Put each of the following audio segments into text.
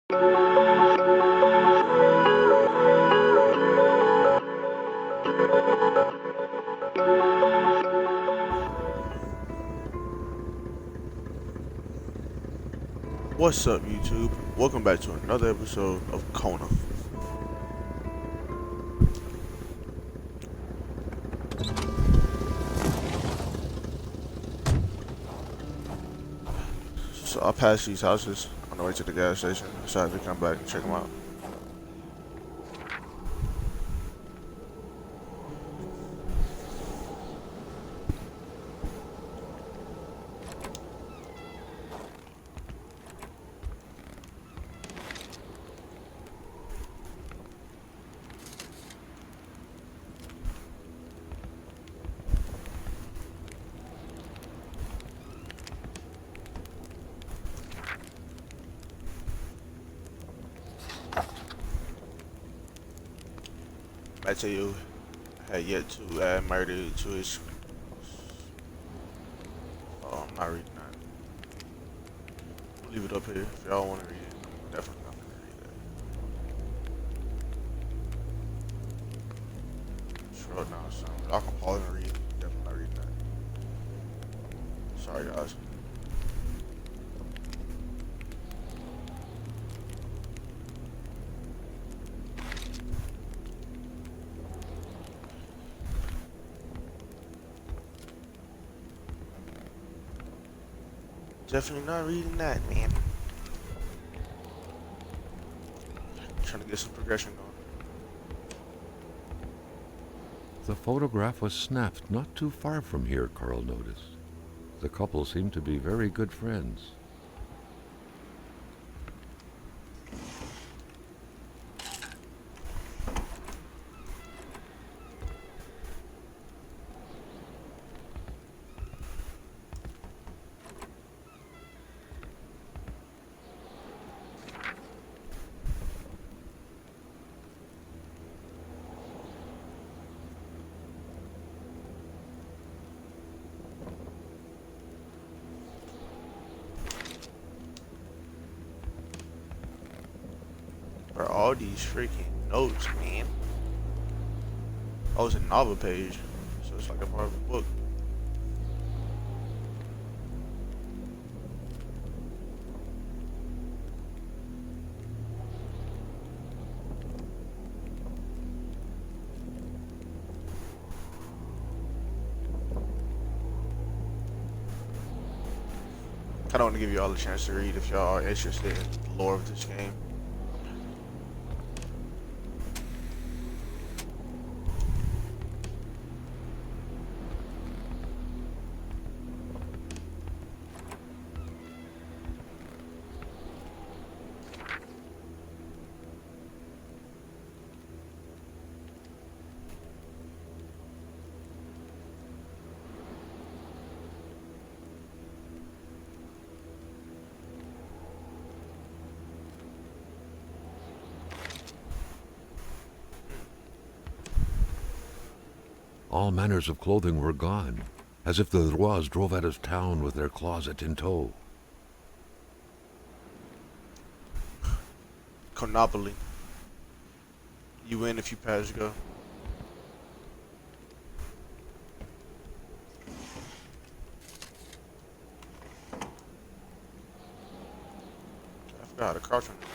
What's up, YouTube? Welcome back to another episode of Kona. So I passed these houses on the way to the gas station. Decided to come back and check them out. Mateo had yet to add murder to his. Oh, I'm not reading that. We'll leave it up here if y'all want to read it. I'm definitely not gonna read that. Sure, no, so y'all can pause and read. Definitely not reading that. Sorry, guys. Definitely not reading that, man. Trying to get some progression going. The photograph was snapped not too far from here, Carl noticed. The couple seemed to be very good friends. For all these freaking notes, man. Oh, it's a novel page, so it's like a part of a book. I don't want to give you all a chance to read if y'all are interested in the lore of this game. All manners of clothing were gone, as if the Rois drove out of town with their closet in tow. Konopoly. You win if you pass go. I forgot how to crouch on it.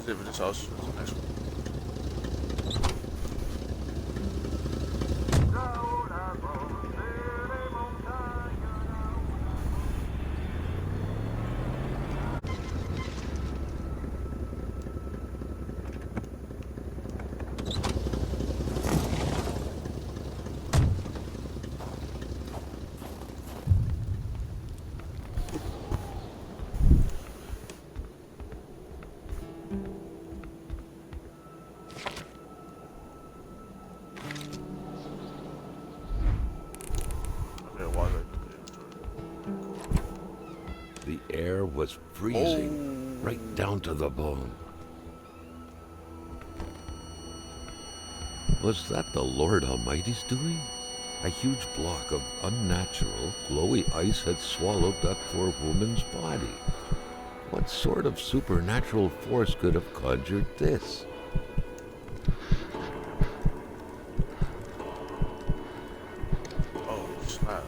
Live in this house. That's the next one. Okay, water. The air was freezing, Oh. right down to the bone. Was that the Lord Almighty's doing? A huge block of unnatural, glowy ice had swallowed that poor woman's body. What sort of supernatural force could have conjured this? Oh, snap.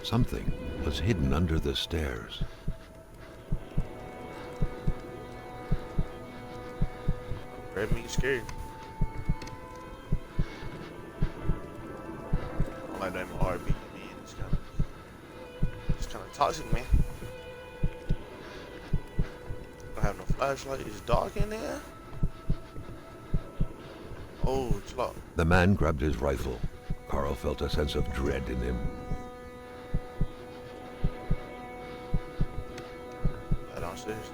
Something was hidden under the stairs. Red meat scary. I don't like that RB, man. It's kind of toxic, man. Don't have no flashlight. It's dark in there. Oh, it's locked. The man grabbed his rifle. Carl felt a sense of dread in him. Downstairs.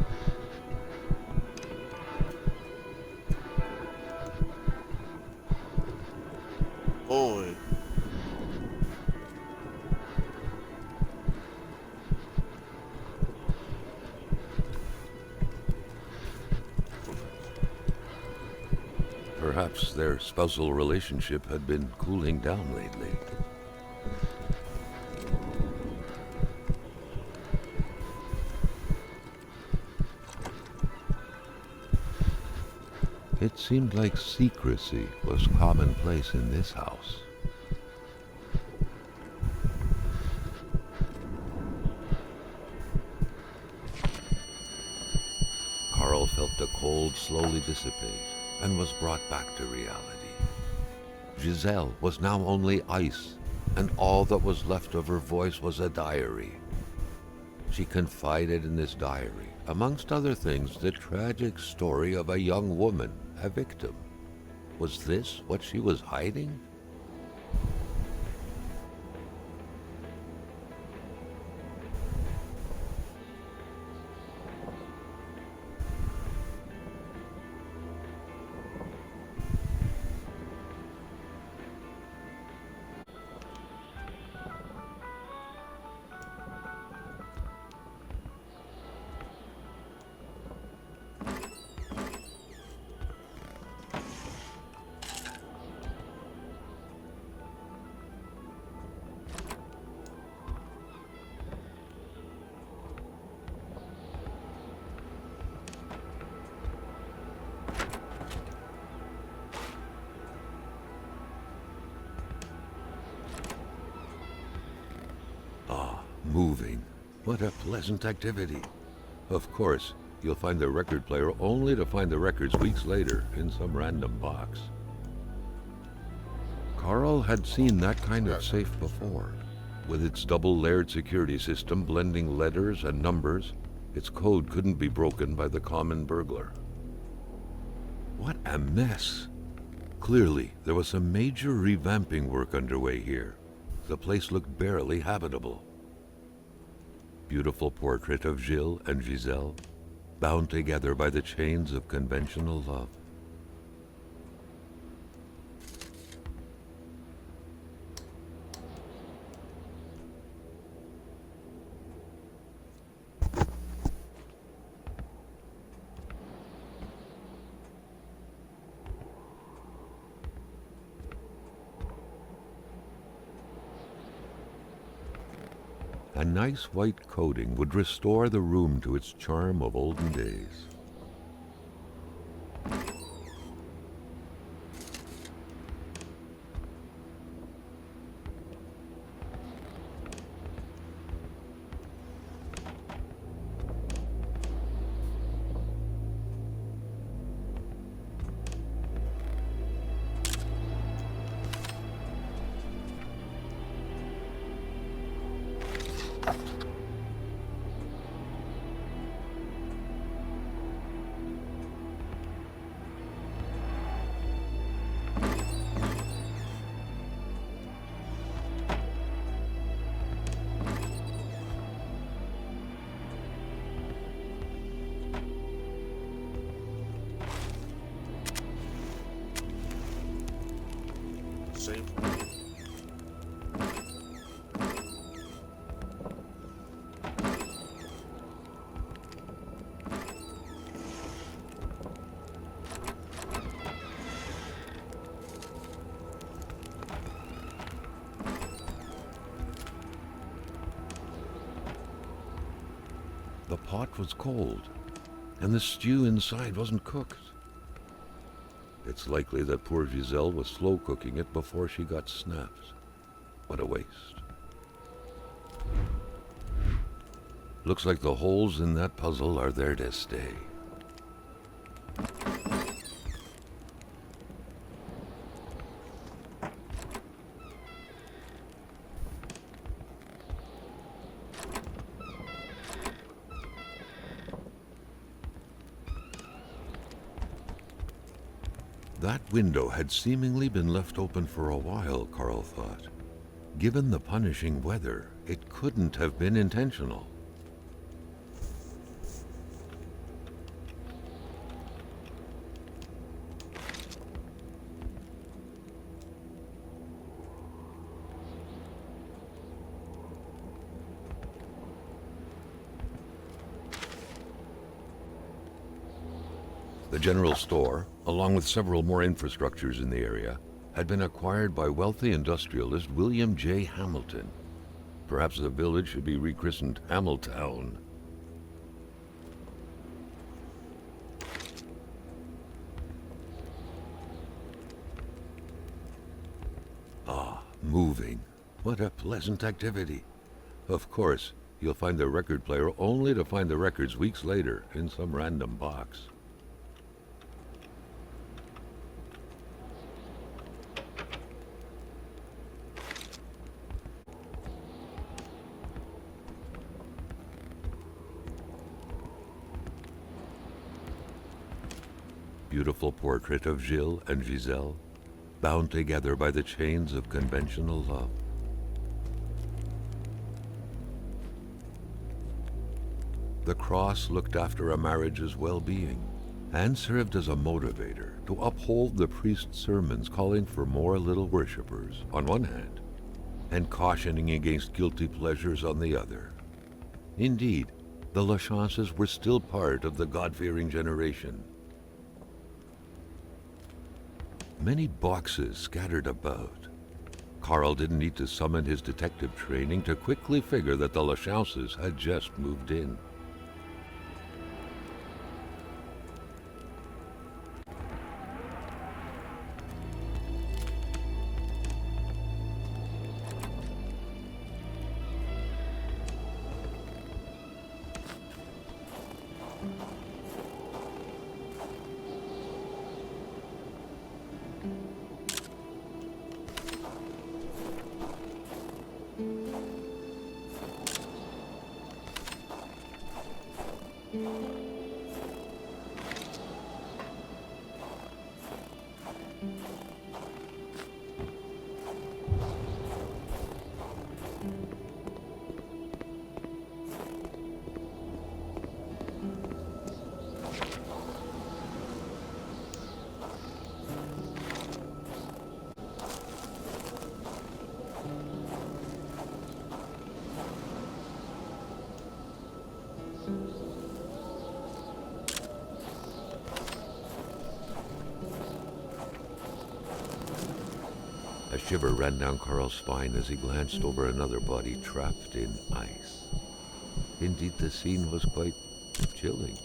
Boy. Perhaps their spousal relationship had been cooling down lately. It seemed like secrecy was commonplace in this house. Carl felt the cold slowly dissipate and was brought back to reality. Giselle was now only ice, and all that was left of her voice was a diary. She confided in this diary, amongst other things, the tragic story of a young woman, a victim. Was this what she was hiding? Moving. What a pleasant activity. Of course, you'll find the record player only to find the records weeks later in some random box. Carl had seen that kind of safe before. With its double-layered security system blending letters and numbers, its code couldn't be broken by the common burglar. What a mess! Clearly, there was some major revamping work underway here. The place looked barely habitable. Beautiful portrait of Gilles and Giselle, bound together by the chains of conventional love. A nice white coating would restore the room to its charm of olden days. the pot was cold, and the stew inside wasn't cooked. It's likely that poor Giselle was slow cooking it before she got snapped. What a waste. Looks like the holes in that puzzle are there to stay. That window had seemingly been left open for a while, Carl thought. Given the punishing weather, it couldn't have been intentional. The general store, along with several more infrastructures in the area, had been acquired by wealthy industrialist William J. Hamilton. Perhaps the village should be rechristened Hamiltown. Ah, moving. What a pleasant activity. Of course, you'll find the record player only to find the records weeks later in some random box. Beautiful portrait of Gilles and Giselle, bound together by the chains of conventional love. The cross looked after a marriage's well-being and served as a motivator to uphold the priest's sermons calling for more little worshippers on one hand and cautioning against guilty pleasures on the other. Indeed, the Lachances were still part of the God-fearing generation. Many boxes scattered about. Carl didn't need to summon his detective training to quickly figure that the Lachances had just moved in. A shiver ran down Carl's spine as he glanced over another body trapped in ice. Indeed, the scene was quite chilling.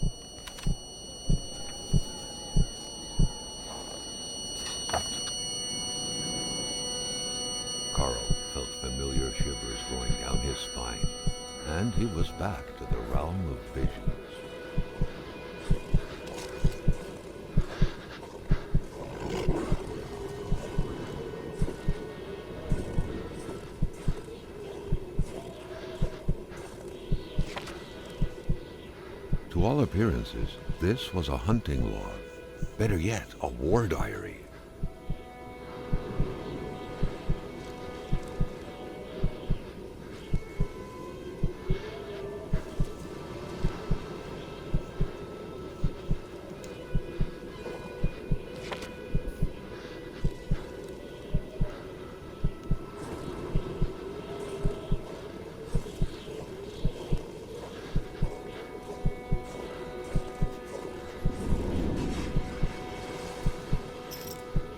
Carl felt familiar shivers going down his spine, and he was back to the realm of visions. To all appearances, this was a hunting log. Better yet, a war diary.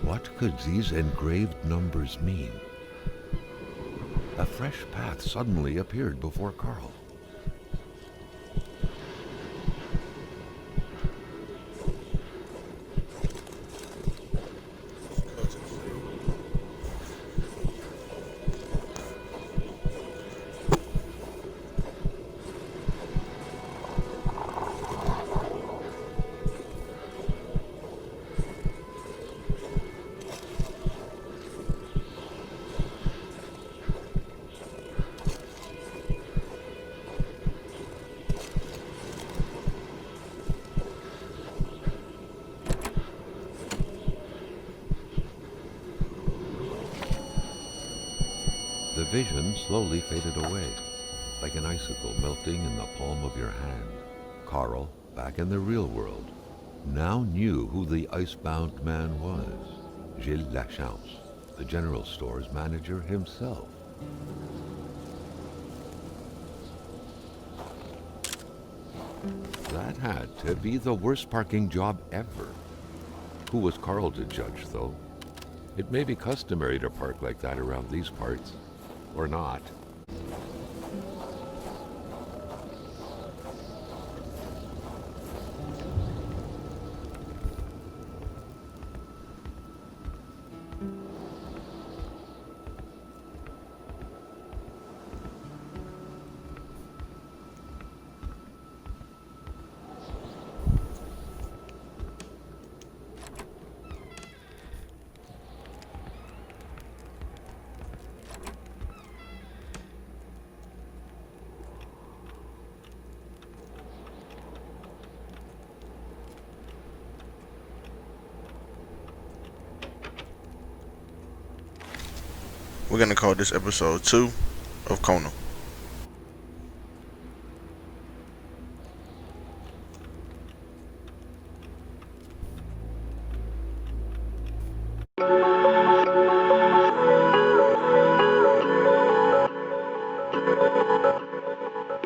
What could these engraved numbers mean? A fresh path suddenly appeared before Carl. The vision slowly faded away, like an icicle melting in the palm of your hand. Carl, back in the real world, now knew who the icebound man was. Gilles Lachance, the general store's manager himself. That had to be the worst parking job ever. Who was Carl to judge, though? It may be customary to park like that around these parts, or not. We're gonna call this episode 2 of Kona.